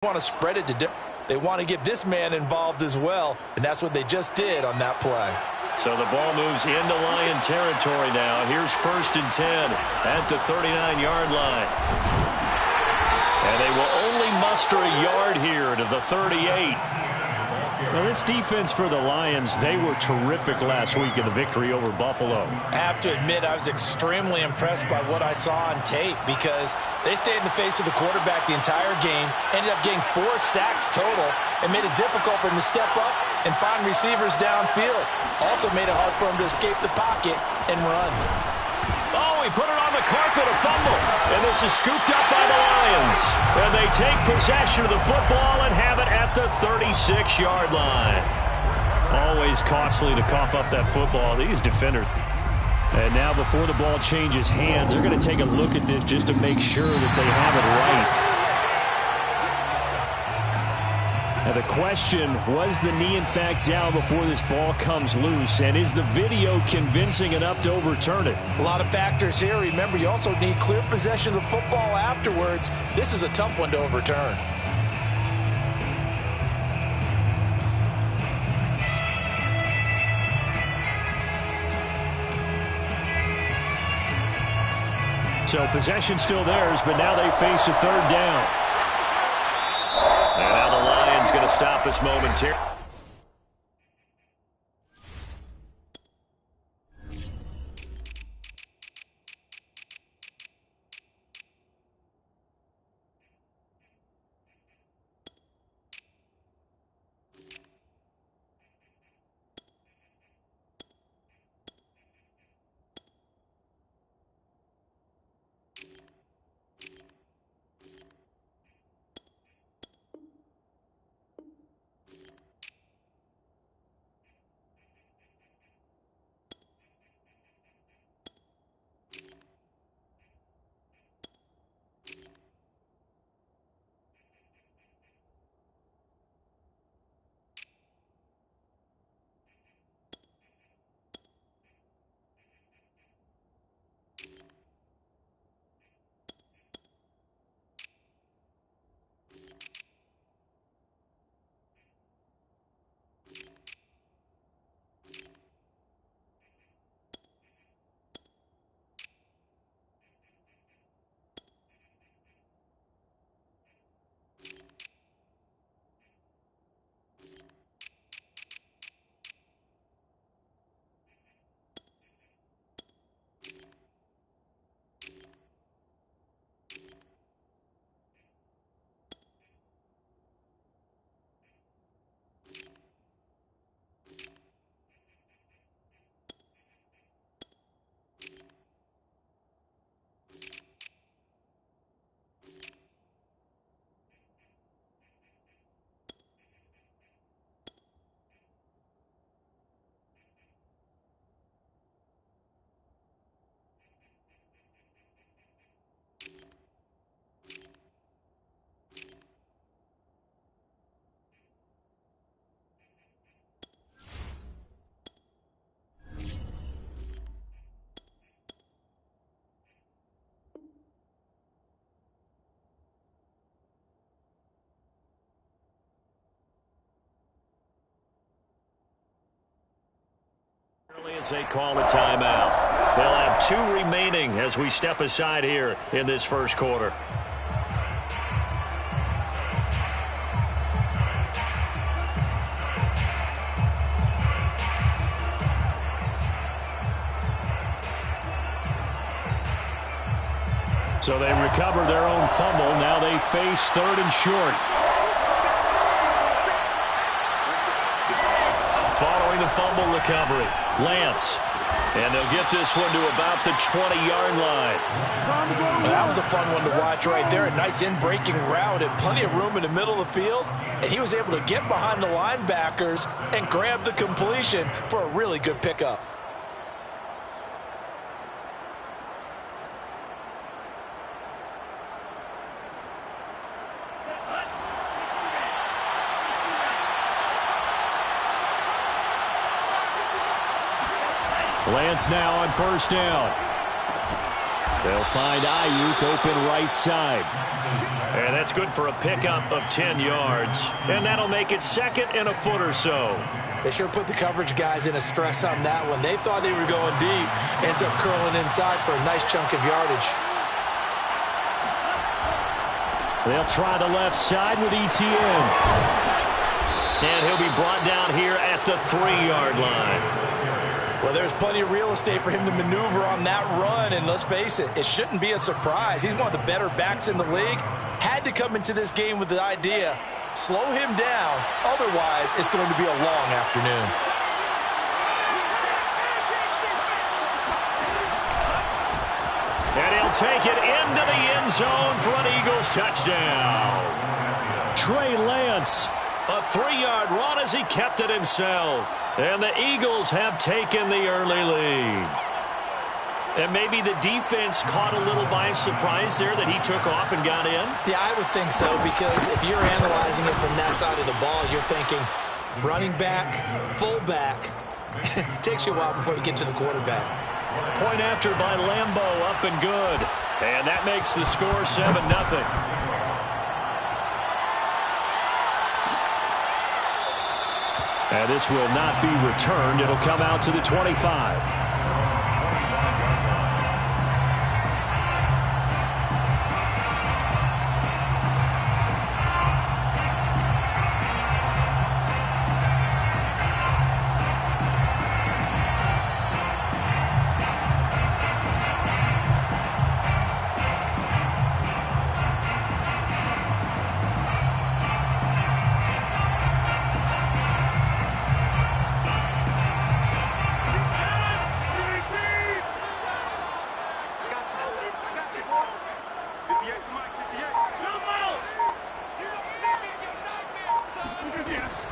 Want to spread it to they want to get this man involved as well, and that's what they just did on that play. So the ball moves into Lion territory now. Here's 1st and 10 at the 39-yard line. And they will only muster a yard here to the 38. Now this defense for the Lions, they were terrific last week in the victory over Buffalo. I have to admit, I was extremely impressed by what I saw on tape because they stayed in the face of the quarterback the entire game, ended up getting 4 sacks total, and made it difficult for him to step up and find receivers downfield. Also made it hard for him to escape the pocket and run. Oh, he put it on the carpet, a fumble. And this is scooped up by the Lions. And they take possession of the football and have it at the 36-yard line. Always costly to cough up that football. These defenders. And now before the ball changes hands, they're going to take a look at this just to make sure that they have it right. Now the question, was the knee in fact down before this ball comes loose? And is the video convincing enough to overturn it? A lot of factors here. Remember, you also need clear possession of the football afterwards. This is a tough one to overturn. So possession still theirs, but now they face a 3rd down. And now the Lions going to stop us momentarily. As they call a timeout. They'll have 2 remaining as we step aside here in this first quarter. So they recover their own fumble. Now they face 3rd and short. Following the fumble recovery, Lance. And they'll get this one to about the 20-yard line. That was a fun one to watch right there. A nice in-breaking route and plenty of room in the middle of the field. And he was able to get behind the linebackers and grab the completion for a really good pickup. Lance now on 1st down. They'll find Ayuk open right side. And that's good for a pickup of 10 yards. And that'll make it second and a foot or so. They sure put the coverage guys in a stress on that one. They thought they were going deep. Ends up curling inside for a nice chunk of yardage. They'll try the left side with ETN. And he'll be brought down here at the 3-yard line. Well, there's plenty of real estate for him to maneuver on that run. And let's face it, it shouldn't be a surprise. He's one of the better backs in the league. Had to come into this game with the idea, slow him down. Otherwise, it's going to be a long afternoon. And he'll take it into the end zone for an Eagles touchdown. Trey Lance. A 3-yard run as he kept it himself. And the Eagles have taken the early lead. And maybe the defense caught a little by surprise there that he took off and got in. Yeah, I would think so, because if you're analyzing it from that side of the ball, you're thinking running back, fullback. It takes you a while before you get to the quarterback. Point after by Lambo, up and good. And that makes the score 7-0. And this will not be returned. It'll come out to the 25.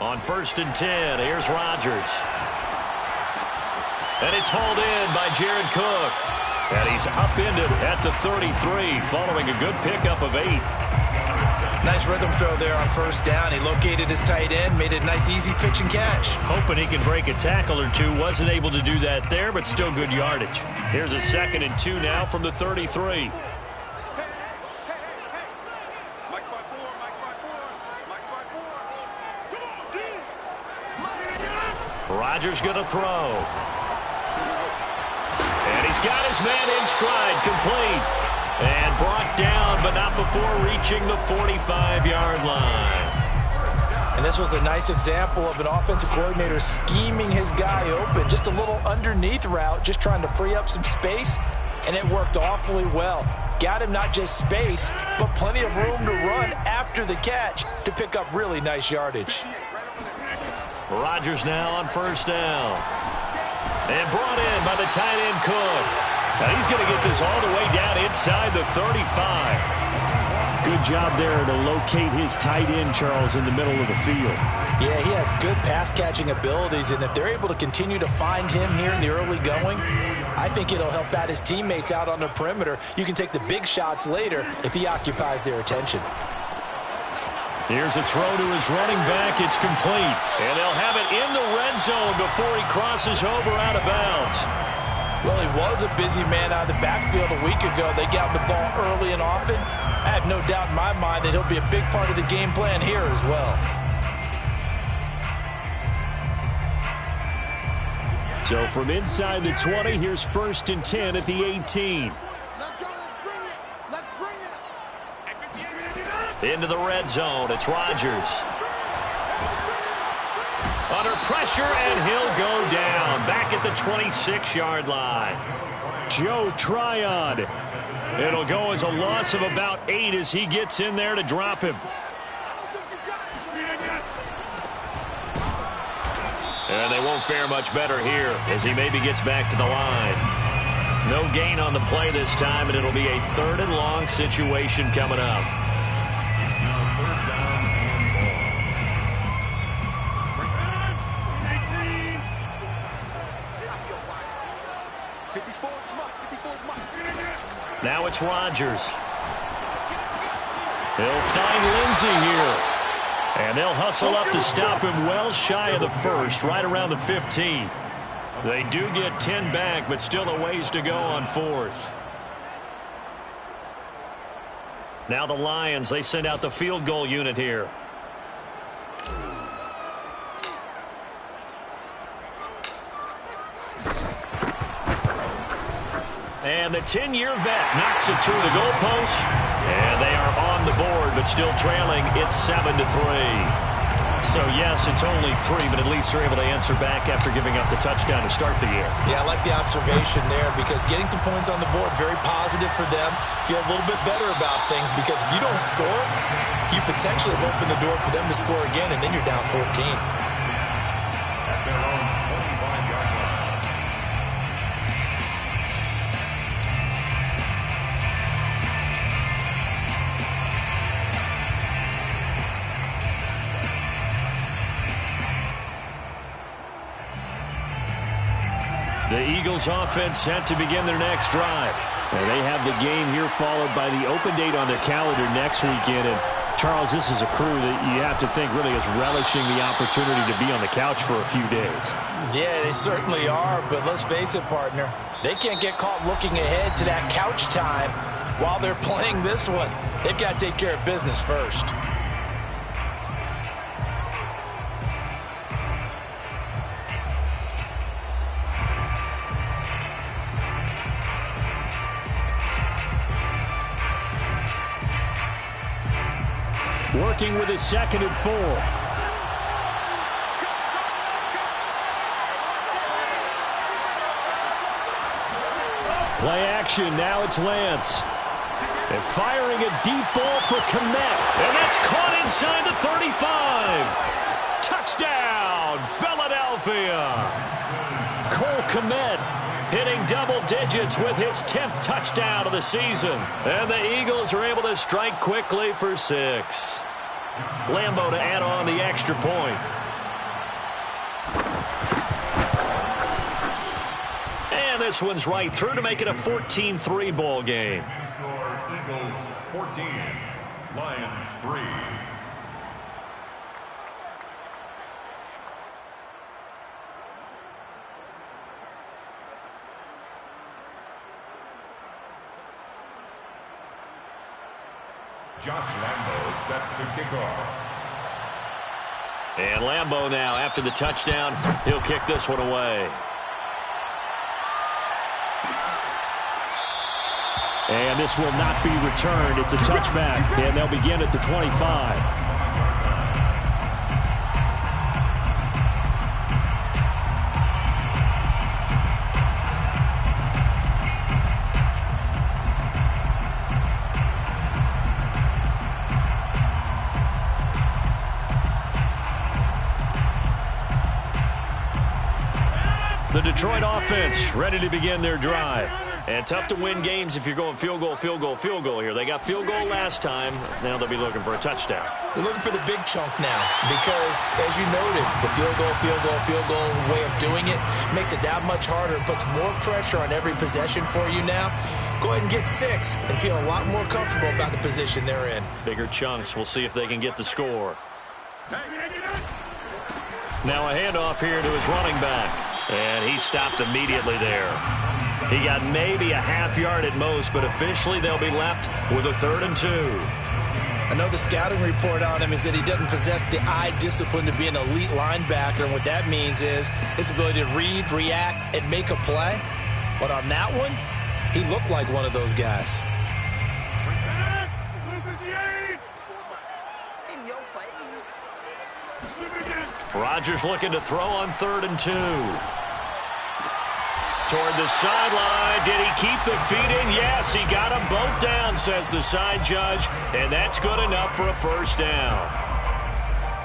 On 1st and 10, here's Rodgers. And it's hauled in by Jared Cook. And he's upended at the 33, following a good pickup of 8. Nice rhythm throw there on 1st down. He located his tight end, made it a nice easy pitch and catch. Hoping he can break a tackle or two. Wasn't able to do that there, but still good yardage. Here's a 2nd and 2 now from the 33. Rodgers going to throw. And he's got his man in stride, complete. And brought down, but not before reaching the 45-yard line. And this was a nice example of an offensive coordinator scheming his guy open. Just a little underneath route, just trying to free up some space. And it worked awfully well. Got him not just space, but plenty of room to run after the catch to pick up really nice yardage. Rodgers now on 1st down. And brought in by the tight end Cook. Now he's going to get this all the way down inside the 35. Good job there to locate his tight end, Charles, in the middle of the field. Yeah, he has good pass-catching abilities, and if they're able to continue to find him here in the early going, I think it'll help out his teammates out on the perimeter. You can take the big shots later if he occupies their attention. Here's a throw to his running back. It's complete. And they'll have it in the red zone before he crosses over out of bounds. Well, he was a busy man out of the backfield a week ago. They got the ball early and often. I have no doubt in my mind that he'll be a big part of the game plan here as well. So from inside the 20, here's 1st and 10 at the 18. Into the red zone, it's Rodgers. Under pressure, and he'll go down. Back at the 26-yard line. Joe Tryon. It'll go as a loss of about 8 as he gets in there to drop him. And they won't fare much better here as he maybe gets back to the line. No gain on the play this time, and it'll be a 3rd and long situation coming up. Now it's Rodgers. He'll find Lindsey here. And they'll hustle up to stop him well shy of the 1st, right around the 15. They do get 10 back, but still a ways to go on 4th. Now the Lions, they send out the field goal unit here. And the 10-year vet knocks it through the goalpost. And they are on the board, but still trailing. It's 7-3. So, yes, it's only 3, but at least they're able to answer back after giving up the touchdown to start the year. Yeah, I like the observation there because getting some points on the board, very positive for them. Feel a little bit better about things because if you don't score, you potentially have opened the door for them to score again, and then you're down 14. At their own 25-yard line. The Eagles offense set to begin their next drive. And they have the game here followed by the open date on their calendar next weekend. And Charles, this is a crew that you have to think really is relishing the opportunity to be on the couch for a few days. Yeah, they certainly are, but let's face it, partner. They can't get caught looking ahead to that couch time while they're playing this one. They've got to take care of business first. Working with his 2nd and 4. Play action. Now it's Lance. And firing a deep ball for Kmet. And that's caught inside the 35. Touchdown, Philadelphia. Cole Kmet hitting double digits with his 10th touchdown of the season. And the Eagles are able to strike quickly for 6. Lambeau to add on the extra point. And this one's right through to make it a 14-3 ball game. Score Eagles 14, Lions 3. Josh Lambeau set to kick off. And Lambeau now, after the touchdown, he'll kick this one away. And this will not be returned. It's a touchback, and they'll begin at the 25. The Detroit offense ready to begin their drive. And tough to win games if you're going field goal, field goal, field goal here. They got field goal last time. Now they'll be looking for a touchdown. They're looking for the big chunk now because, as you noted, the field goal way of doing it makes it that much harder and puts more pressure on every possession for you now. Go ahead and get 6 and feel a lot more comfortable about the position they're in. Bigger chunks. We'll see if they can get the score. Now a handoff here to his running back. And he stopped immediately there. He got maybe a half yard at most, but officially they'll be left with a 3rd and 2. I know the scouting report on him is that he doesn't possess the eye discipline to be an elite linebacker, and what that means is his ability to read, react, and make a play. But on that one, he looked like one of those guys. In your face. Rodgers looking to throw on 3rd and 2. Toward the sideline. Did he keep the feet in? Yes, he got them both down, says the side judge. And that's good enough for a first down.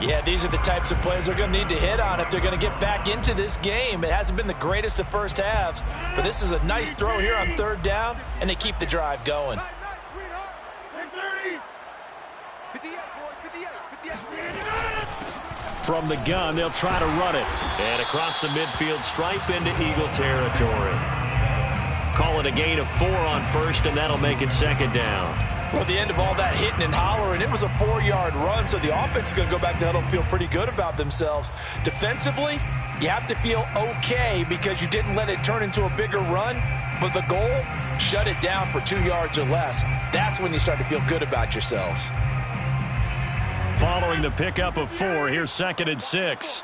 Yeah, these are the types of plays they're going to need to hit on if they're going to get back into this game. It hasn't been the greatest of first halves, but this is a nice throw here on 3rd down, and they keep the drive going. From the gun, they'll try to run it. And across the midfield stripe into Eagle territory. Call it a gain of 4 on 1st, and that'll make it 2nd down. Well, at the end of all that hitting and hollering, it was a 4-yard run, so the offense is going to go back to huddle and feel pretty good about themselves. Defensively, you have to feel okay because you didn't let it turn into a bigger run. But the goal, shut it down for 2 yards or less. That's when you start to feel good about yourselves. Following the pickup of 4, here's 2nd and 6.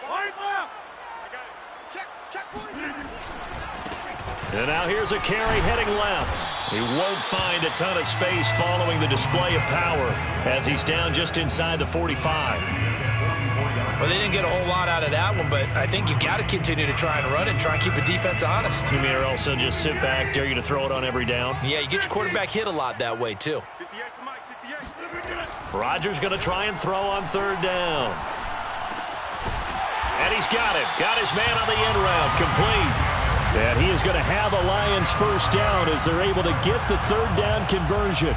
And now here's a carry heading left. He won't find a ton of space following the display of power as he's down just inside the 45. Well, they didn't get a whole lot out of that one, but I think you've got to continue to try and run and try and keep the defense honest. You mean or else they'll just sit back, dare you to throw it on every down? Yeah, you get your quarterback hit a lot that way, too. Rodgers going to try and throw on 3rd down. And he's got it. Got his man on the end route. Complete. And he is going to have the Lions 1st down as they're able to get the 3rd down conversion.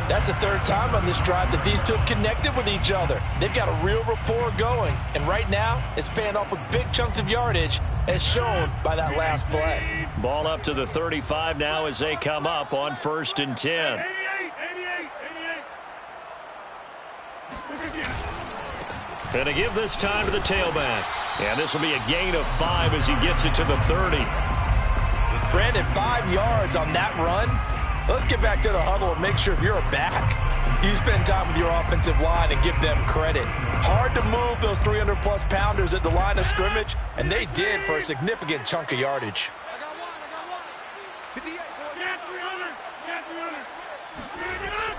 That's the 3rd time on this drive that these two have connected with each other. They've got a real rapport going. And right now, it's paying off with big chunks of yardage as shown by that last play. Ball up to the 35 now as they come up on 1st and 10. Going to give this time to the tailback. And this will be a gain of 5 as he gets it to the 30. Brandon, 5 yards on that run. Let's get back to the huddle and make sure if you're a back, you spend time with your offensive line and give them credit. Hard to move those 300-plus pounders at the line of scrimmage, and they did for a significant chunk of yardage.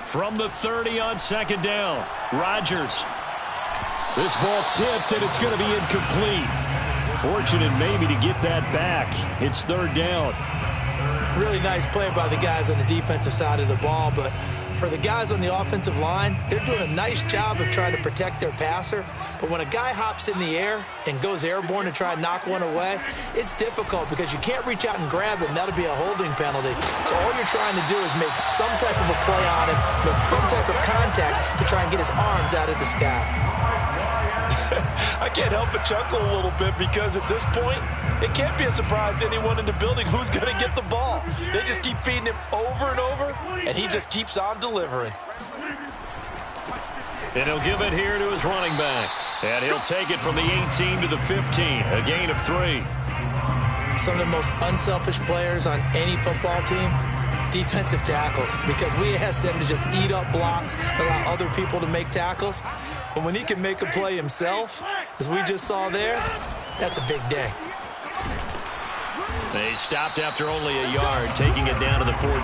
From the 30 on 2nd down, Rodgers. This ball tipped, and it's going to be incomplete. Fortunate maybe to get that back. It's 3rd down. Really nice play by the guys on the defensive side of the ball, but for the guys on the offensive line, they're doing a nice job of trying to protect their passer. But when a guy hops in the air and goes airborne to try and knock one away, it's difficult because you can't reach out and grab him. That'll be a holding penalty. So all you're trying to do is make some type of a play on him, make some type of contact to try and get his arms out of the sky. I can't help but chuckle a little bit because at this point, it can't be a surprise to anyone in the building who's going to get the ball. They just keep feeding him over and over, and he just keeps on delivering. And he'll give it here to his running back. And he'll take it from the 18 to the 15, a gain of 3. Some of the most unselfish players on any football team, defensive tackles, because we ask them to just eat up blocks, allow other people to make tackles. But when he can make a play himself, as we just saw there, that's a big day. They stopped after only a yard, taking it down to the 14.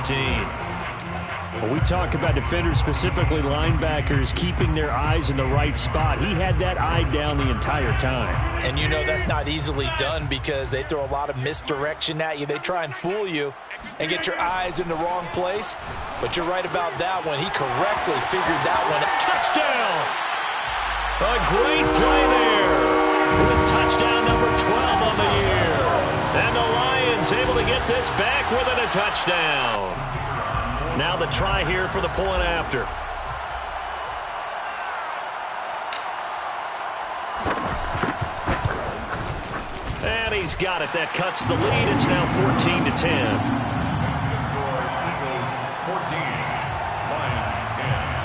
When we talk about defenders, specifically linebackers, keeping their eyes in the right spot, he had that eye down the entire time. And you know that's not easily done because they throw a lot of misdirection at you. They try and fool you and get your eyes in the wrong place. But you're right about that one. He correctly figured that one out. Touchdown! A great play there with touchdown number 12 on the year. And the Lions able to get this back within a touchdown. Now the try here for the point after. And he's got it. That cuts the lead. It's now 14-10. The score, Eagles 14, Lions 10.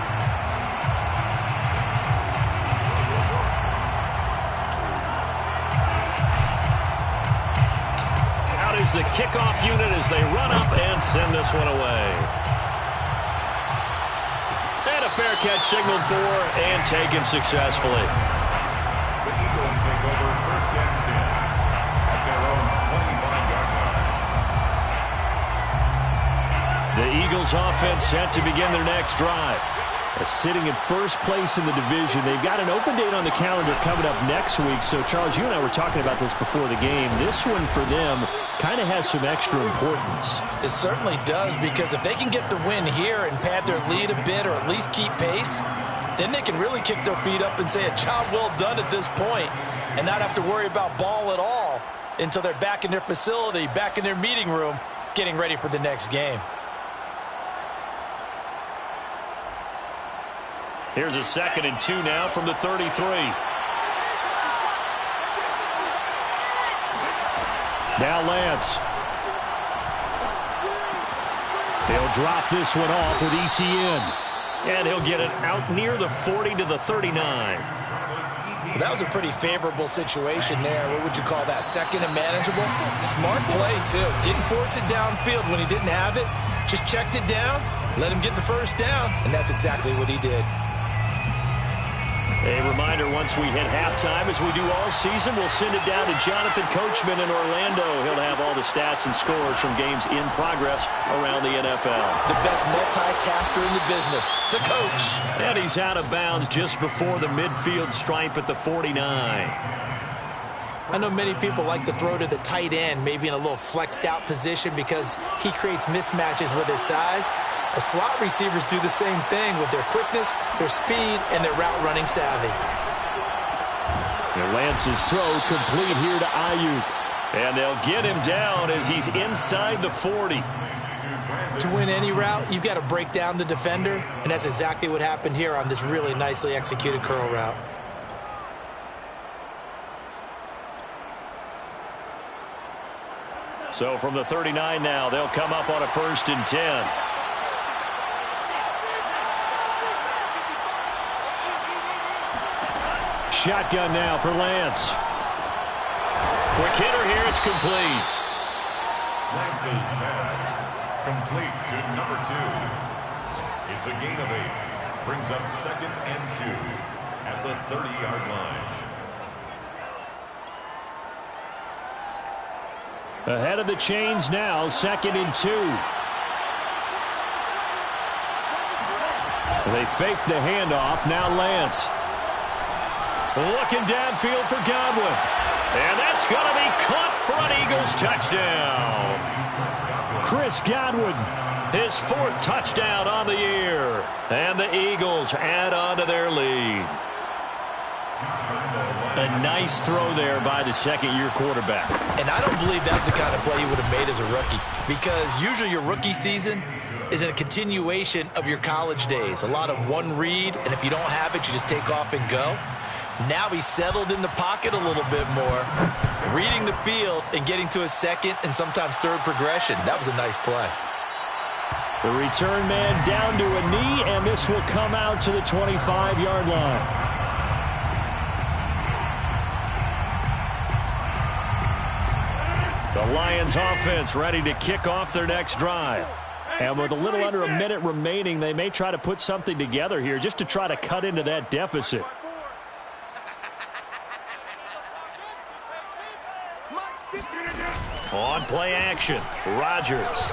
Out is the kickoff unit as they run up and send this one away. And a fair catch signaled for and taken successfully. The Eagles take over 1st and 10 at their own 25-yard line. The Eagles offense set to begin their next drive. Sitting in 1st place in the division. They've got an open date on the calendar coming up next week. So, Charles, you and I were talking about this before the game. This one for them kind of has some extra importance. It certainly does, because if they can get the win here and pad their lead a bit or at least keep pace, then they can really kick their feet up and say a job well done at this point and not have to worry about ball at all until they're back in their facility, back in their meeting room, getting ready for the next game. Here's a 2nd and 2 now from the 33. Now Lance. They'll drop this one off with ETN. And he'll get it out near the 40 to the 39. Well, that was a pretty favorable situation there. What would you call that? Second and manageable? Smart play, too. Didn't force it downfield when he didn't have it. Just checked it down, let him get the first down, and that's exactly what he did. A reminder, once we hit halftime, as we do all season, we'll send it down to Jonathan Coachman in Orlando. He'll have all the stats and scores from games in progress around the NFL. The best multitasker in the business, the coach. And he's out of bounds just before the midfield stripe at the 49. I know many people like to throw to the tight end, maybe in a little flexed out position because he creates mismatches with his size. The slot receivers do the same thing with their quickness, their speed, and their route running savvy. And Lance's throw complete here to Ayuk. And they'll get him down as he's inside the 40. To win any route, you've got to break down the defender, and that's exactly what happened here on this really nicely executed curl route. So from the 39 now, they'll come up on a 1st and 10. Shotgun now for Lance. Quick hitter here, it's complete. Lance's pass complete to number 2. It's a gain of 8. Brings up 2nd and 2 at the 30-yard line. Ahead of the chains now, 2nd and 2. They fake the handoff. Now Lance. Looking downfield for Godwin. And that's going to be caught for an Eagles touchdown. Chris Godwin. His 4th touchdown on the year. And the Eagles add on to their lead. A nice throw there by the second-year quarterback. And I don't believe that was the kind of play you would have made as a rookie, because usually your rookie season is a continuation of your college days. A lot of one read, and if you don't have it, you just take off and go. Now he's settled in the pocket a little bit more, reading the field and getting to his second and sometimes third progression. That was a nice play. The return man down to a knee, and this will come out to the 25-yard line. The Lions offense ready to kick off their next drive. And with a little under a minute remaining, they may try to put something together here just to try to cut into that deficit. On play action, Rodgers.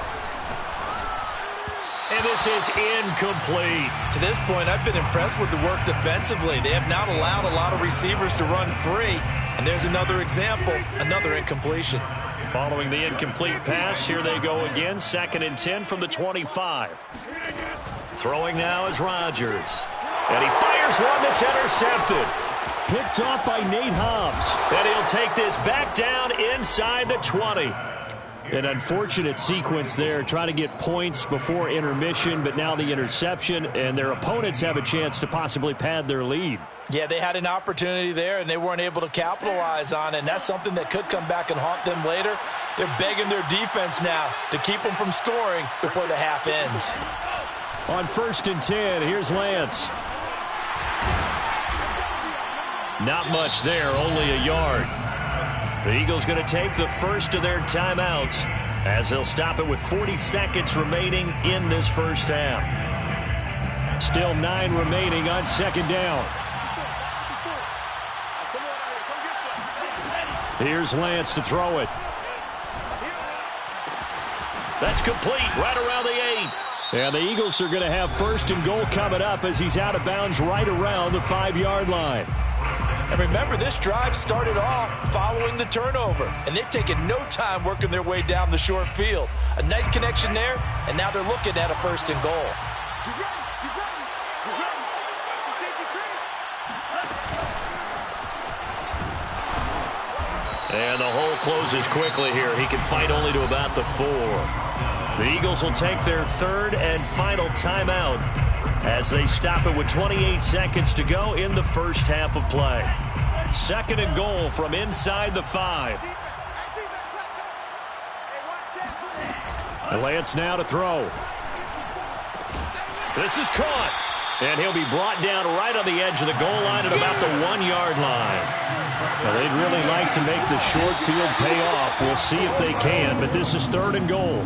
And this is incomplete. To this point, I've been impressed with the work defensively. They have not allowed a lot of receivers to run free. And there's another example, another incompletion. Following the incomplete pass, here they go again. 2nd and 10 from the 25. Throwing now is Rodgers. And he fires one that's intercepted. Picked off by Nate Hobbs. And he'll take this back down inside the 20. An unfortunate sequence there, trying to get points before intermission, but now the interception, and their opponents have a chance to possibly pad their lead. Yeah, they had an opportunity there, and they weren't able to capitalize on it, and that's something that could come back and haunt them later. They're begging their defense now to keep them from scoring before the half ends. On 1st and 10, here's Lance. Not much there, only a yard. The Eagles going to take the first of their timeouts as they'll stop it with 40 seconds remaining in this first half. Still 9 remaining on 2nd down. Here's Lance to throw it. That's complete right around the 8. And the Eagles are going to have 1st and goal coming up as he's out of bounds right around the 5-yard line. And remember, this drive started off following the turnover, and they've taken no time working their way down the short field. A nice connection there, and now they're looking at a 1st and goal. And the hole closes quickly here. He can fight only to about the 4. The Eagles will take their 3rd and final timeout as they stop it with 28 seconds to go in the first half of play. 2nd and goal from inside the 5. Lance now to throw. This is caught. And he'll be brought down right on the edge of the goal line at about the 1-yard line. Now, they'd really like to make the short field pay off. We'll see if they can, but this is 3rd and goal.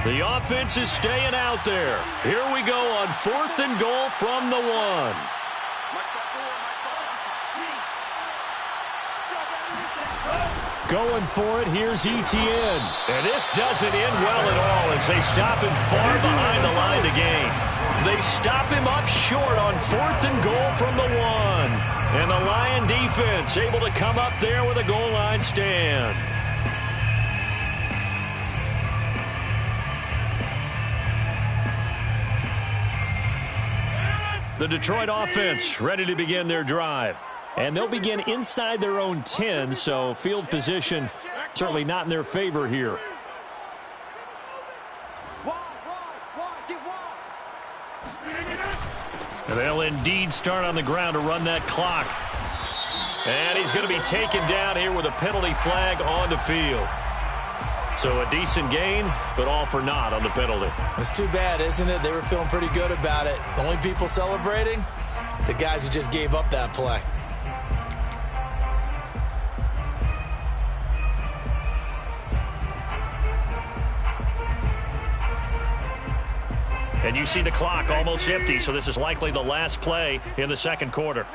The offense is staying out there. Here we go on 4th and goal from the 1. Going for it, here's Etienne. And this doesn't end well at all as they stop him far behind the line to gain. They stop him up short on 4th and goal from the 1. And the Lion defense able to come up there with a goal line stand. The Detroit offense ready to begin their drive. And they'll begin inside their own 10, so field position certainly not in their favor here. And they'll indeed start on the ground to run that clock. And he's going to be taken down here with a penalty flag on the field. So a decent gain, but all for naught on the penalty. It's too bad, isn't it? They were feeling pretty good about it. The only people celebrating, the guys who just gave up that play. And you see the clock almost empty, so this is likely the last play in the 2nd quarter.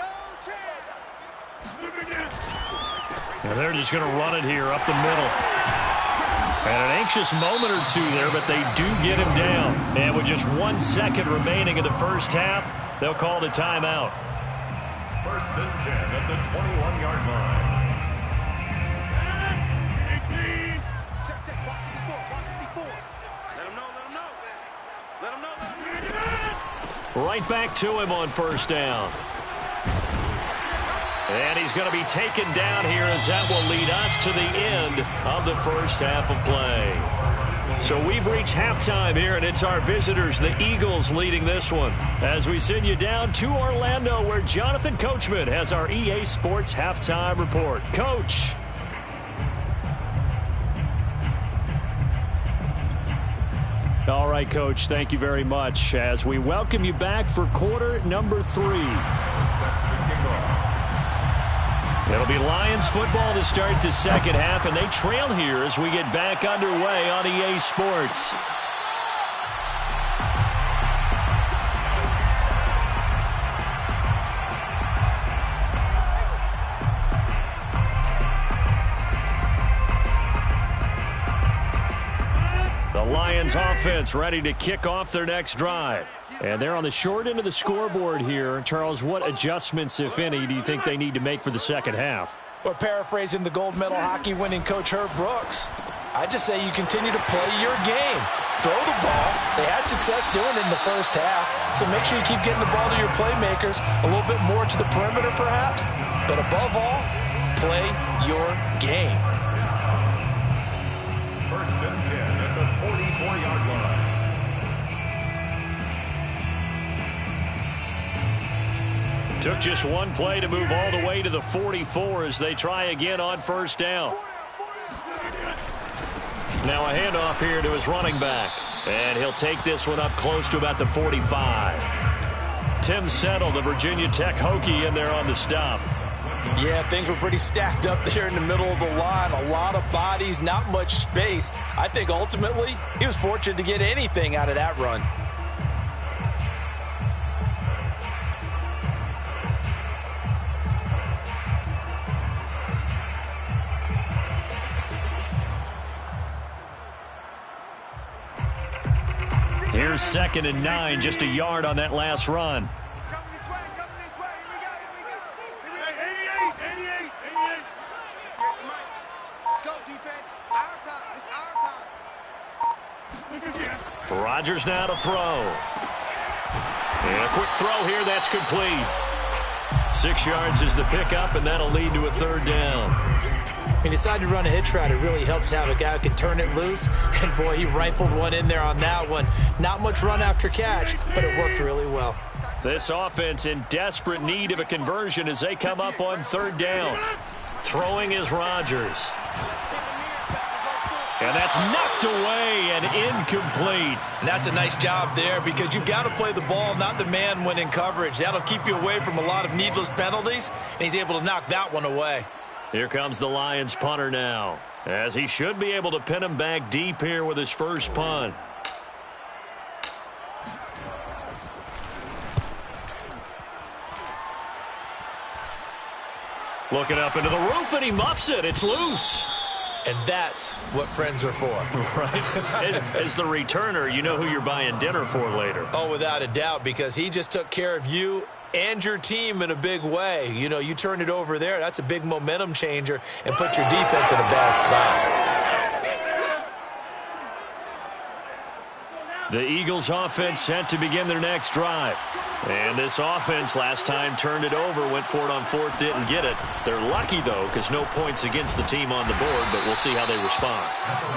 And they're just going to run it here up the middle. And an anxious moment or two there, but they do get him down. And with just 1 second remaining in the first half, they'll call the timeout. 1st and 10 at the 21-yard line. Right back to him on 1st down. And he's going to be taken down here as that will lead us to the end of the first half of play. So we've reached halftime here, and it's our visitors, the Eagles, leading this one. As we send you down to Orlando, where Jonathan Coachman has our EA Sports halftime report. Coach. All right, Coach, thank you very much as we welcome you back for quarter number 3. It'll be Lions football to start the second half, and they trail here as we get back underway on EA Sports. The Lions offense ready to kick off their next drive. And they're on the short end of the scoreboard here. Charles, what adjustments, if any, do you think they need to make for the second half? Or paraphrasing the gold medal hockey winning coach Herb Brooks, I just say you continue to play your game. Throw the ball. They had success doing it in the first half, so make sure you keep getting the ball to your playmakers, a little bit more to the perimeter perhaps, but above all, play your game. 1st and 10 at the 44-yard line. Took just one play to move all the way to the 44 as they try again on 1st down. Now a handoff here to his running back. And he'll take this one up close to about the 45. Tim Settle, the Virginia Tech Hokie, in there on the stop. Yeah, things were pretty stacked up there in the middle of the line. A lot of bodies, not much space. I think ultimately he was fortunate to get anything out of that run. Here's 2nd and 9, just a yard on that last run. Rodgers now to throw. And a quick throw here, that's complete. 6 yards is the pickup, and that'll lead to a third down. He decided to run a hitch route. It really helps to have a guy who can turn it loose. And, boy, he rifled one in there on that one. Not much run after catch, but it worked really well. This offense in desperate need of a conversion as they come up on third down. Throwing is Rodgers. And that's knocked away and incomplete. And that's a nice job there because you've got to play the ball, not the man when in coverage. That'll keep you away from a lot of needless penalties, and he's able to knock that one away. Here comes the Lions punter now, as he should be able to pin him back deep here with his first punt. Looking up into the roof, and he muffs it. It's loose. And that's what friends are for. Right. As the returner, you know who you're buying dinner for later. Oh, without a doubt, because he just took care of you and your team in a big way. You know, you turn it over there, that's a big momentum changer and put your defense in a bad spot. The Eagles offense set to begin their next drive. And this offense last time turned it over, went for it on fourth, didn't get it. They're lucky, though, because no points against the team on the board, but we'll see how they respond.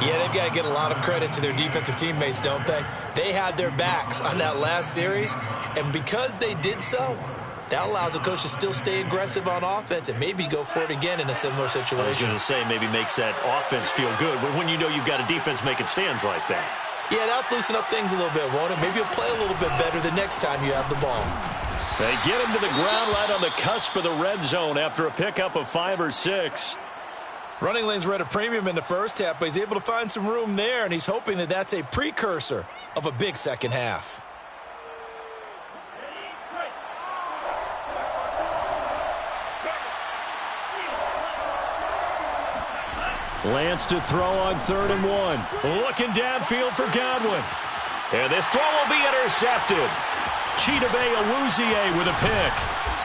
Yeah, they've got to get a lot of credit to their defensive teammates, don't they? They had their backs on that last series, and because they did so, that allows the coach to still stay aggressive on offense and maybe go for it again in a similar situation. I was going to say maybe makes that offense feel good, but when you know you've got a defense making stands like that. Yeah, that'll loosen up things a little bit, won't it? Maybe you'll play a little bit better the next time you have the ball. They get him to the ground right on the cusp of the red zone after a pickup of 5 or 6. Running lanes were at a premium in the first half, but he's able to find some room there, and he's hoping that that's a precursor of a big second half. Lance to throw on 3rd and 1. Looking downfield for Godwin. And this throw will be intercepted. Chidobe Awuzie with a pick.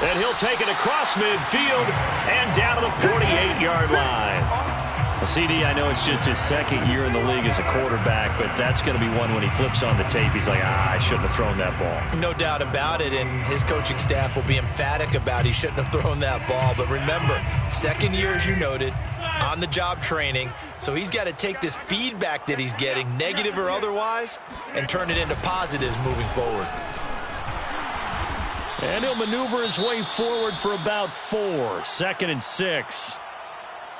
And he'll take it across midfield and down to the 48-yard line. CD, I know it's just his second year in the league as a quarterback, but that's going to be one when he flips on the tape. He's like, I shouldn't have thrown that ball. No doubt about it, and his coaching staff will be emphatic about he shouldn't have thrown that ball. But remember, second year, as you noted, on-the-job training, so he's got to take this feedback that he's getting, negative or otherwise, and turn it into positives moving forward. And he'll maneuver his way forward for about 4. 2nd and 6.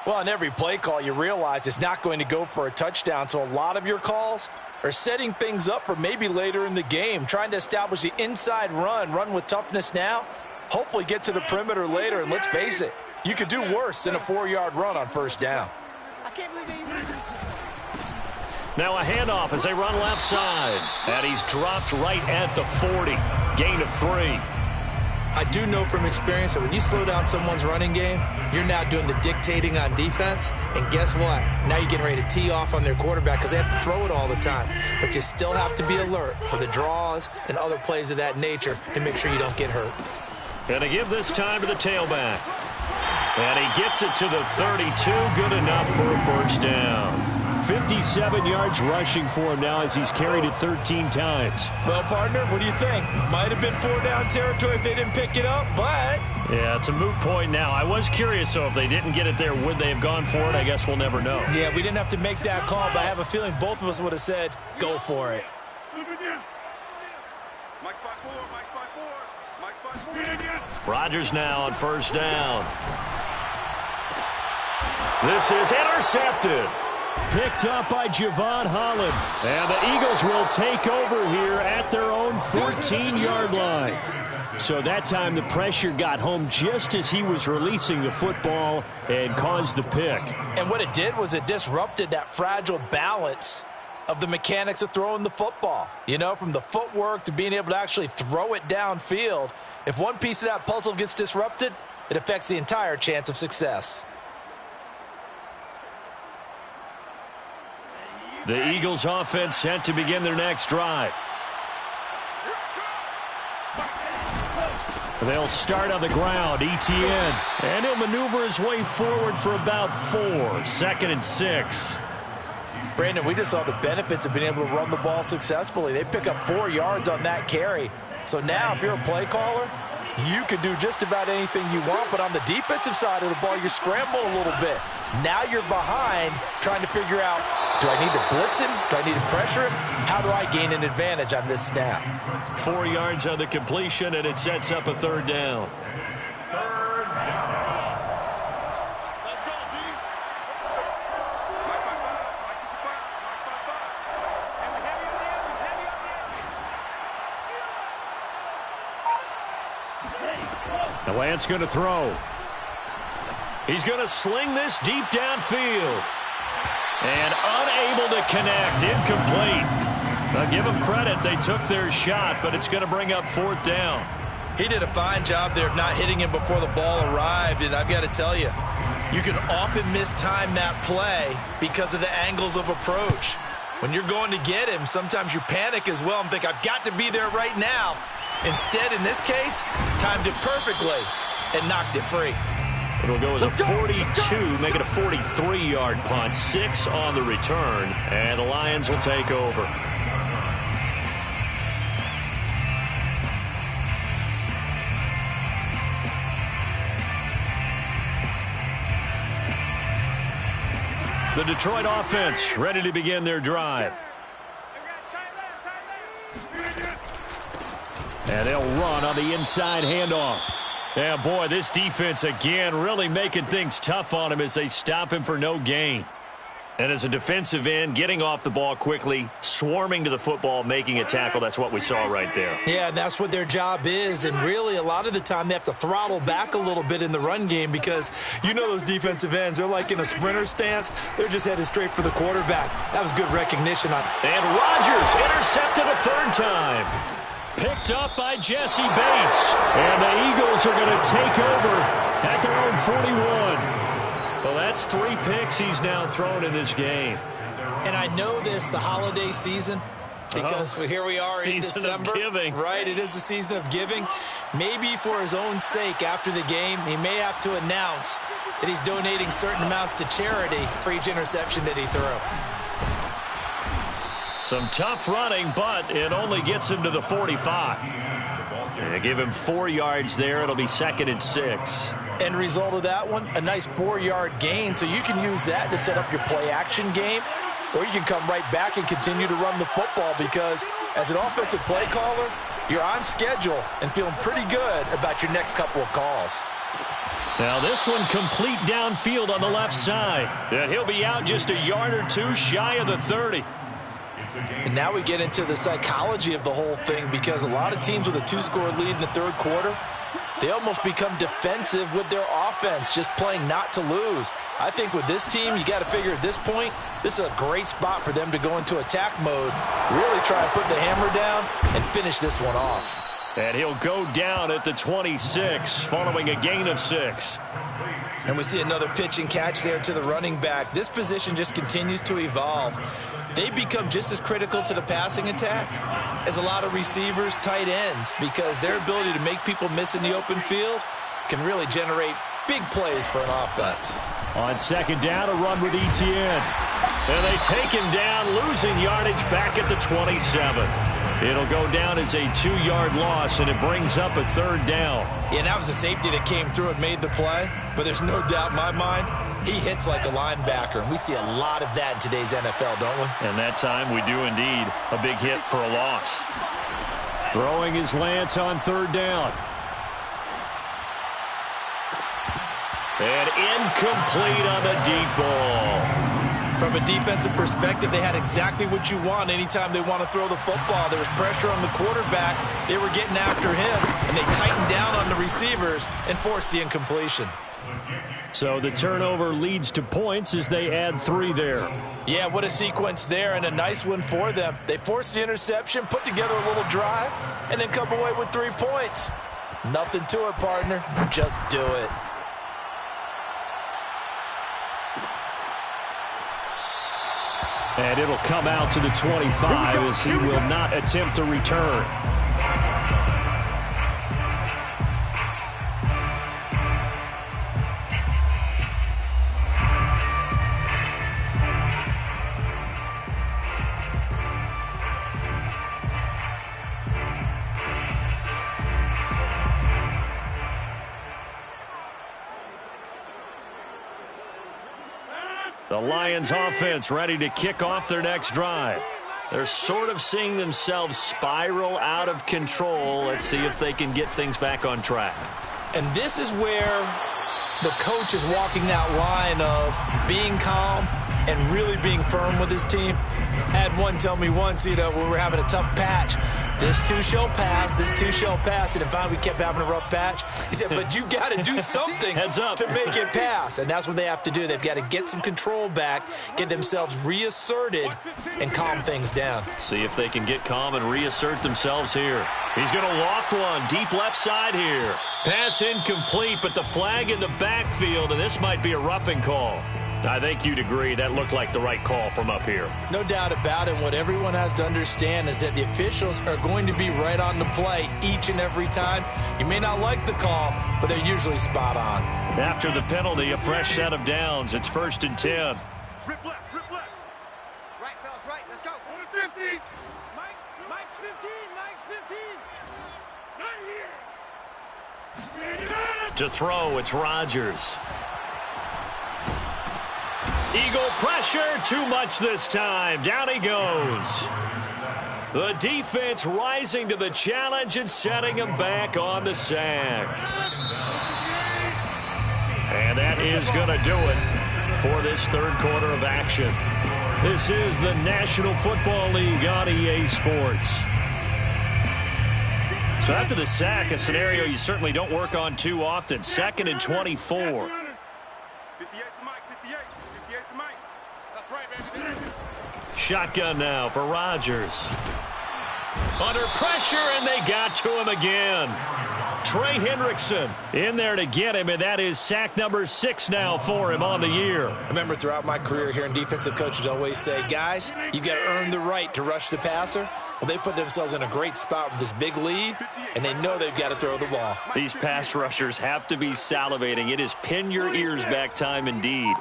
Well, on every play call, you realize it's not going to go for a touchdown, so a lot of your calls are setting things up for maybe later in the game, trying to establish the inside run with toughness now, hopefully get to the perimeter later, and let's face it, you could do worse than a 4-yard run on first down. Now a handoff as they run left side. And he's dropped right at the 40. Gain of 3. I do know from experience that when you slow down someone's running game, you're now doing the dictating on defense. And guess what? Now you're getting ready to tee off on their quarterback because they have to throw it all the time. But you still have to be alert for the draws and other plays of that nature to make sure you don't get hurt. And they give this time to the tailback. And he gets it to the 32. Good enough for a first down. 57 yards rushing for him now as he's carried it 13 times. Well, partner, what do you think? Might have been 4-down territory if they didn't pick it up, but... Yeah, it's a moot point now. I was curious, so if they didn't get it there, would they have gone for it? I guess we'll never know. Yeah, we didn't have to make that call, but I have a feeling both of us would have said, go for it. Rodgers now on first down. This is intercepted. Picked up by Javon Holland. And the Eagles will take over here at their own 14-yard line. So that time the pressure got home just as he was releasing the football and caused the pick. And what it did was it disrupted that fragile balance of the mechanics of throwing the football. You know, from the footwork to being able to actually throw it downfield. If one piece of that puzzle gets disrupted, it affects the entire chance of success. The Eagles offense set to begin their next drive. They'll start on the ground, Etienne. And he'll maneuver his way forward for about 4. 2nd and 6. Brandon, we just saw the benefits of being able to run the ball successfully. They pick up 4 yards on that carry. So now, if you're a play caller, you can do just about anything you want, but on the defensive side of the ball, you scramble a little bit. Now you're behind trying to figure out, do I need to blitz him? Do I need to pressure him? How do I gain an advantage on this snap? 4 yards on the completion, and it sets up a third down. Third down. The Lance going to throw. He's going to sling this deep downfield. And unable to connect. Incomplete. I'll give them credit. They took their shot, but it's going to bring up fourth down. He did a fine job there of not hitting him before the ball arrived, and I've got to tell you, you can often mistime that play because of the angles of approach. When you're going to get him, sometimes you panic as well and think, I've got to be there right now. Instead, in this case, timed it perfectly and knocked it free. It'll go as a 42, make it a 43-yard punt. 6 on the return, and the Lions will take over. The Detroit offense ready to begin their drive. And they'll run on the inside handoff. Yeah, boy, this defense again really making things tough on him as they stop him for no gain. And as a defensive end, getting off the ball quickly, swarming to the football, making a tackle, that's what we saw right there. Yeah, and that's what their job is. And really, a lot of the time, they have to throttle back a little bit in the run game because you know those defensive ends, they're like in a sprinter stance. They're just headed straight for the quarterback. That was good recognition on it. And Rodgers intercepted a third time. Picked up by Jesse Bates. And the Eagles are going to take over at their own 41. Well, that's 3 picks he's now thrown in this game. And I know this, the holiday season, because here we are in December. Of giving. Right, it is the season of giving. Maybe for his own sake after the game, he may have to announce that he's donating certain amounts to charity for each interception that he threw. Some tough running, but it only gets him to the 45. They give him 4 yards there. It'll be 2nd and 6. End result of that one, a nice 4-yard gain. So you can use that to set up your play-action game, or you can come right back and continue to run the football because as an offensive play caller, you're on schedule and feeling pretty good about your next couple of calls. Now this one complete downfield on the left side. And he'll be out just a yard or two shy of the 30. And now we get into the psychology of the whole thing because a lot of teams with a 2-score lead in the third quarter, they almost become defensive with their offense, just playing not to lose. I think with this team, you got to figure at this point, this is a great spot for them to go into attack mode, really try to put the hammer down and finish this one off. And he'll go down at the 26 following a gain of 6. And we see another pitch and catch there to the running back. This position just continues to evolve. They become just as critical to the passing attack as a lot of receivers, tight ends, because their ability to make people miss in the open field can really generate big plays for an offense. On 2nd down, a run with Etienne. And they take him down, losing yardage back at the 27. It'll go down as a 2-yard loss, and it brings up a 3rd down. Yeah, and that was a safety that came through and made the play, but there's no doubt in my mind, he hits like a linebacker, and we see a lot of that in today's NFL, don't we? And that time we do indeed. A big hit for a loss. Throwing his Lance on 3rd down. And incomplete on the deep ball. From a defensive perspective, they had exactly what you want anytime they want to throw the football. There was pressure on the quarterback. They were getting after him, and they tightened down on the receivers and forced the incompletion. So the turnover leads to points as they add 3 there. Yeah, what a sequence there, and a nice one for them. They forced the interception, put together a little drive, and then come away with 3 points. Nothing to it, partner. Just do it. And it'll come out to the 25 as he will not attempt to return. The Lions offense ready to kick off their next drive. They're sort of seeing themselves spiral out of control. Let's see if they can get things back on track. And this is where the coach is walking that line of being calm and really being firm with his team. I had one tell me once, when we were having a tough patch, this too shall pass, this too shall pass. And finally we kept having a rough patch. He said, but you got to do something Heads up. to make it pass. And that's what they have to do. They've got to get some control back, get themselves reasserted, and calm things down. See if they can get calm and reassert themselves here. He's going to loft one deep left side here. Pass incomplete, but the flag in the backfield, and this might be a roughing call. I think you'd agree that looked like the right call from up here. No doubt about it. What everyone has to understand is that the officials are going to be right on the play each and every time. You may not like the call, but they're usually spot on. After the penalty, a fresh set of downs. It's 1st and 10. Rip left, rip left. Right, fellas, right. Let's go. 50. Mike's 15. Mike's 15. Not here. To throw, it's Rodgers. Eagle pressure, too much this time. Down he goes. The defense rising to the challenge and setting him back on the sack. And that is going to do it for this third quarter of action. This is the National Football League on EA Sports. So after the sack, a scenario you certainly don't work on too often. 2nd and 24. Shotgun now for Rodgers. Under pressure, and they got to him again. Trey Hendrickson in there to get him, and that is sack number 6 now for him on the year. I remember throughout my career hearing defensive coaches always say, guys, you got to earn the right to rush the passer. Well, they put themselves in a great spot with this big lead, and they know they've got to throw the ball. These pass rushers have to be salivating. It is pin your ears back time indeed.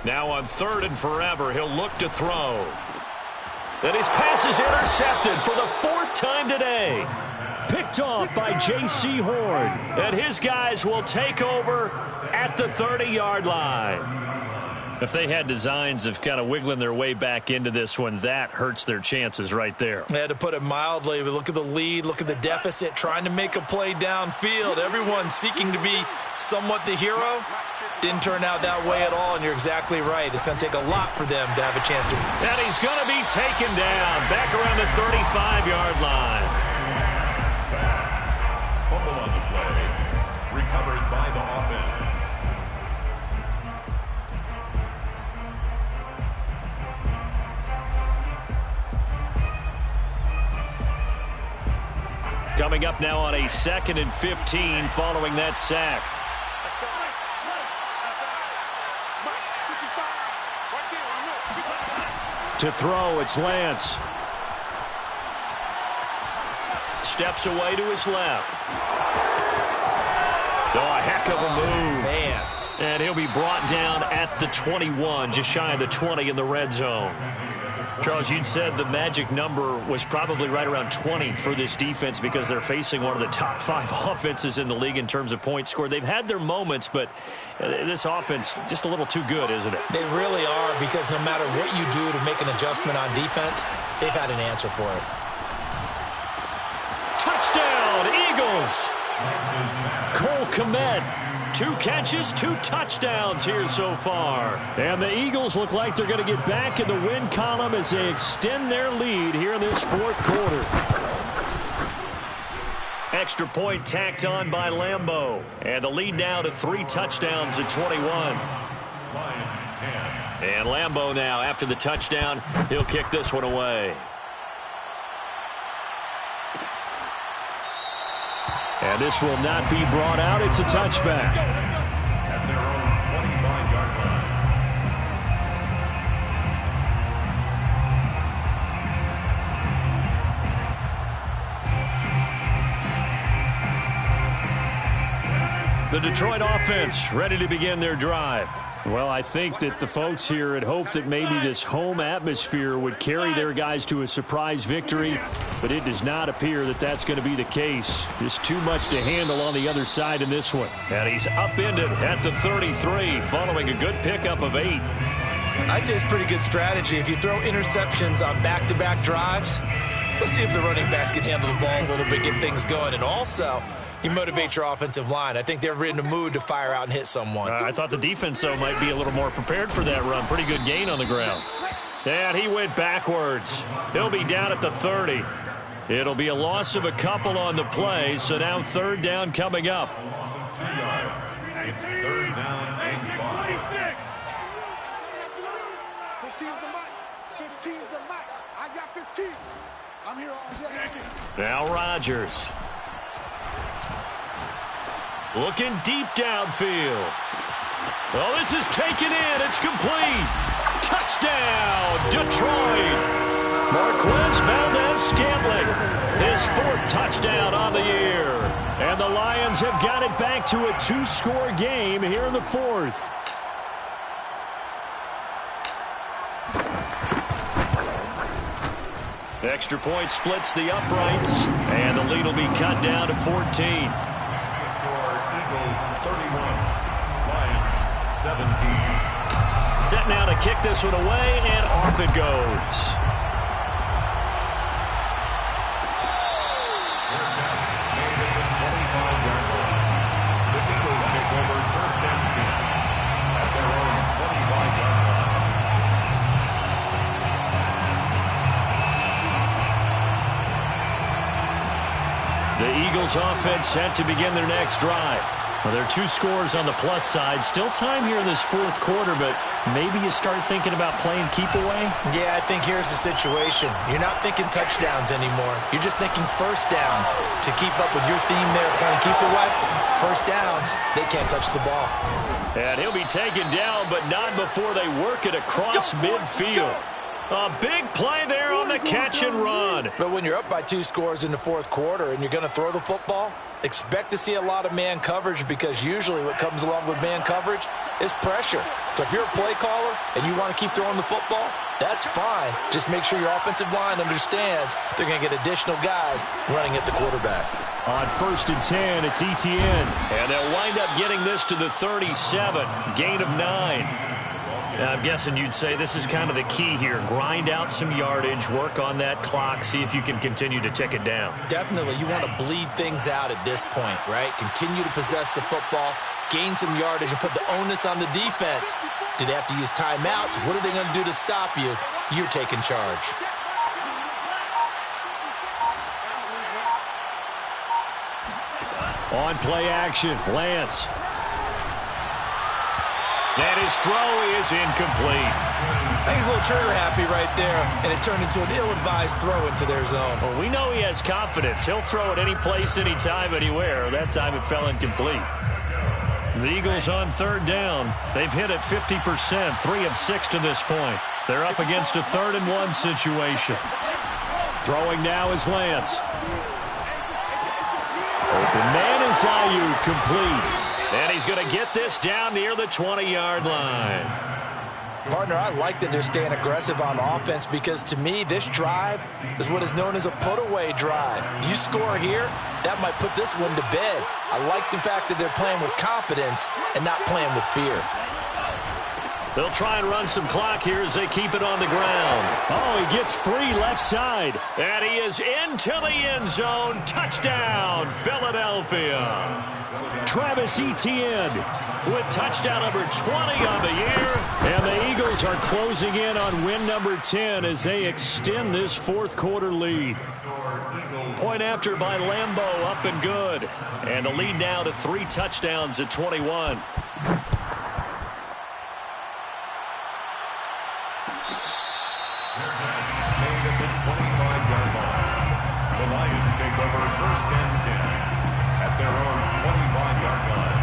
Now on 3rd and forever, he'll look to throw. And his pass is intercepted for the 4th time today. Picked off by J.C. Horn. And his guys will take over at the 30-yard line. If they had designs of kind of wiggling their way back into this one, that hurts their chances right there. They had to put it mildly. But look at the lead, look at the deficit, trying to make a play downfield. Everyone seeking to be somewhat the hero. Didn't turn out that way at all, and you're exactly right. It's going to take a lot for them to have a chance to win. And he's going to be taken down back around the 35-yard line. Sacked. Fumble on the play. Recovered by the offense. Coming up now on a 2nd and 15 following that sack. To throw, it's Lance. Steps away to his left. Oh, a heck of a move. Man. And he'll be brought down at the 21, just shy of the 20 in the red zone. Charles, you'd said the magic number was probably right around 20 for this defense because they're facing one of the top 5 offenses in the league in terms of points scored. They've had their moments, but this offense just a little too good, isn't it? They really are, because no matter what you do to make an adjustment on defense, they've had an answer for it. Touchdown, Eagles! Cole Kmet. 2 catches, 2 touchdowns here so far. And the Eagles look like they're going to get back in the win column as they extend their lead here in this 4th quarter. Extra point tacked on by Lambeau. And the lead now to 3 touchdowns at 21. Lions 10. And Lambeau now, after the touchdown, he'll kick this one away. And this will not be brought out. It's a touchback. At their own 25-yard line. The Detroit offense ready to begin their drive. Well, I think that the folks here had hoped that maybe this home atmosphere would carry their guys to a surprise victory, but it does not appear that that's going to be the case. Just too much to handle on the other side in this one. And he's upended at the 33 following a good pickup of 8. I'd say it's pretty good strategy. If you throw interceptions on back-to-back drives, let's see if the running backs can handle the ball a little bit, get things going, and also you motivate your offensive line. I think they're in the mood to fire out and hit someone. I thought the defense, though, might be a little more prepared for that run. Pretty good gain on the ground. And he went backwards. He'll be down at the 30. It'll be a loss of a couple on the play, so now 3rd down coming up. Loss of 2 yards. It's 3rd down and 5. 15's the mic. 15's the mic. I got 15. I'm here all day. Now Rodgers. Looking deep downfield. Oh, this is taken in. It's complete. Touchdown, Detroit. Marquez Valdez-Scantling, his 4th touchdown on the year. And the Lions have got it back to a 2-score game here in the 4th. Extra point splits the uprights, and the lead will be cut down to 14. 31, Lions 17. Set now to kick this one away, and off it goes. Their catch made at the 25-yard line. The Eagles take over 1st and 10 at their own 25-yard line. The Eagles offense set to begin their next drive. Well, there are 2 scores on the plus side. Still time here in this 4th quarter, but maybe you start thinking about playing keep away? Yeah, I think here's the situation. You're not thinking touchdowns anymore. You're just thinking 1st downs. To keep up with your theme there, playing keep away, 1st downs, they can't touch the ball. And he'll be taken down, but not before they work it across midfield. A big play there on the catch and run. But when you're up by 2 scores in the 4th quarter and you're going to throw the football, expect to see a lot of man coverage, because usually what comes along with man coverage is pressure. So if you're a play caller and you want to keep throwing the football, that's fine. Just make sure your offensive line understands they're going to get additional guys running at the quarterback. On 1st and 10, it's Etienne. And they'll wind up getting this to the 37. Gain of 9. I'm guessing you'd say this is kind of the key here. Grind out some yardage, work on that clock, see if you can continue to tick it down. Definitely. You want to bleed things out at this point, right? Continue to possess the football, gain some yardage, and put the onus on the defense. Do they have to use timeouts? What are they going to do to stop you? You're taking charge. On play action, Lance. And his throw is incomplete. I think he's a little trigger happy right there, and it turned into an ill-advised throw into their zone. Well, we know he has confidence. He'll throw it any place, anytime, anywhere. That time it fell incomplete. The Eagles on 3rd down. They've hit it 50%, 3 of 6 to this point. They're up against a 3rd and 1 situation. Throwing now is Lance. Open man is Ayuk, complete. And he's going to get this down near the 20-yard line. Partner, I like that they're staying aggressive on offense, because to me, this drive is what is known as a put-away drive. You score here, that might put this one to bed. I like the fact that they're playing with confidence and not playing with fear. They'll try and run some clock here as they keep it on the ground. Oh, he gets free left side. And he is into the end zone. Touchdown, Philadelphia. Travis Etienne with touchdown number 20 on the year. And the Eagles are closing in on win number 10 as they extend this 4th quarter lead. Point after by Lambeau, up and good. And the lead now to 3 touchdowns at 21. The Lions take over 1st and 10 at their own 25-yard line.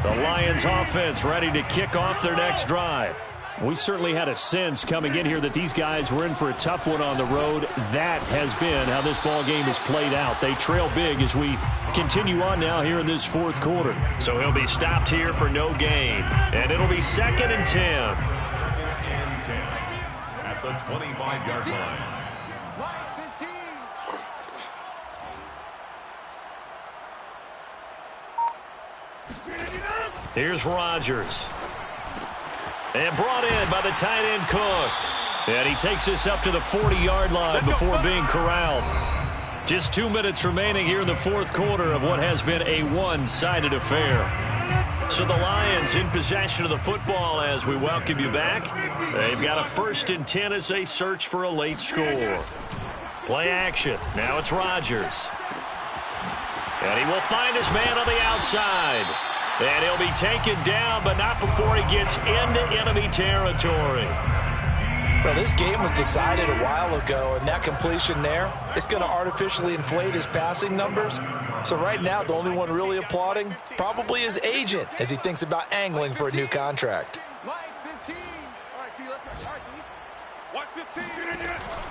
The Lions offense ready to kick off their next drive. We certainly had a sense coming in here that these guys were in for a tough one on the road. That has been how this ball game has played out. They trail big as we continue on now here in this fourth quarter. So he'll be stopped here for no gain. And it'll be 2nd and 10. Second and 10 at the 25-yard line. Here's Rodgers. And brought in by the tight end Cook. And he takes this up to the 40-yard line before being corralled. Just 2 minutes remaining here in the fourth quarter of what has been a one-sided affair. So the Lions in possession of the football as we welcome you back. They've got a 1st and 10 as they search for a late score. Play action. Now it's Rodgers. And he will find his man on the outside. And he'll be taken down, but not before he gets into enemy territory. Well, this game was decided a while ago, and that completion there is going to artificially inflate his passing numbers. So right now, the only one really applauding probably his agent as he thinks about angling for a new contract.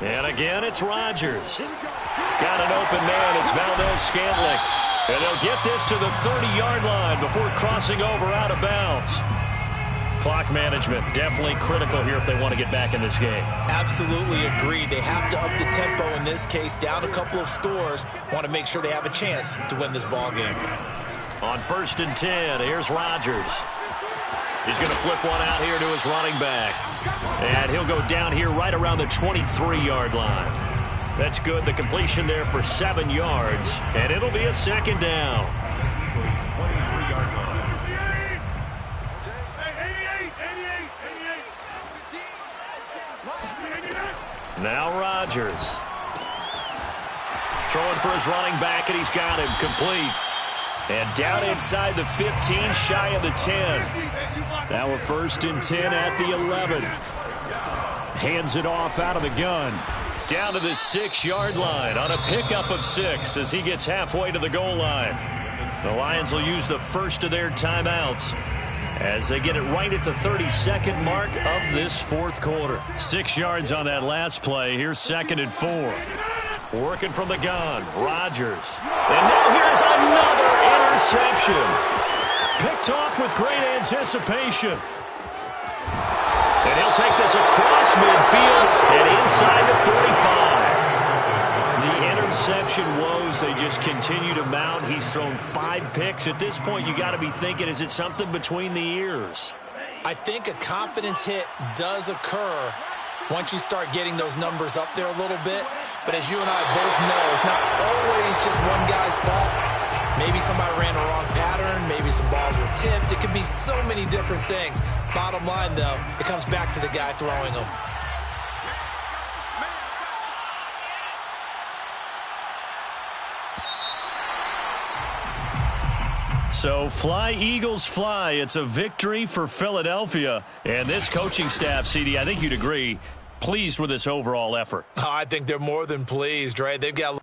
And again, it's Rodgers. Got an open man. It's Valdez-Scantling. And they'll get this to the 30-yard line before crossing over out of bounds. Clock management definitely critical here if they want to get back in this game. Absolutely agreed. They have to up the tempo in this case, down a couple of scores. Want to make sure they have a chance to win this ball game. On 1st and 10, here's Rodgers. He's going to flip one out here to his running back. And he'll go down here right around the 23-yard line. That's good. The completion there for 7 yards. And it'll be a 2nd down. 23-yard line. Now Rodgers. Throwing for his running back, and he's got him complete. And down inside the 15, shy of the 10. Now a 1st and 10 at the 11. Hands it off out of the gun. Down to the 6-yard line on a pickup of 6 as he gets halfway to the goal line. The Lions will use the first of their timeouts as they get it right at the 32nd mark of this fourth quarter. 6 yards on that last play. Here's 2nd and 4. Working from the gun, Rodgers. And now here's another interception. Picked off with great anticipation. And he'll take this across midfield and inside the 45. The interception woes, they just continue to mount. He's thrown 5 picks. At this point, you got to be thinking, is it something between the ears? I think a confidence hit does occur once you start getting those numbers up there a little bit. But as you and I both know, it's not always just one guy's fault. Maybe somebody ran a wrong pattern. Maybe some balls were tipped. It could be so many different things. Bottom line, though, it comes back to the guy throwing them. So fly, Eagles, fly. It's a victory for Philadelphia. And this coaching staff, CD, I think you'd agree, pleased with this overall effort. Oh, I think they're more than pleased, right? They've got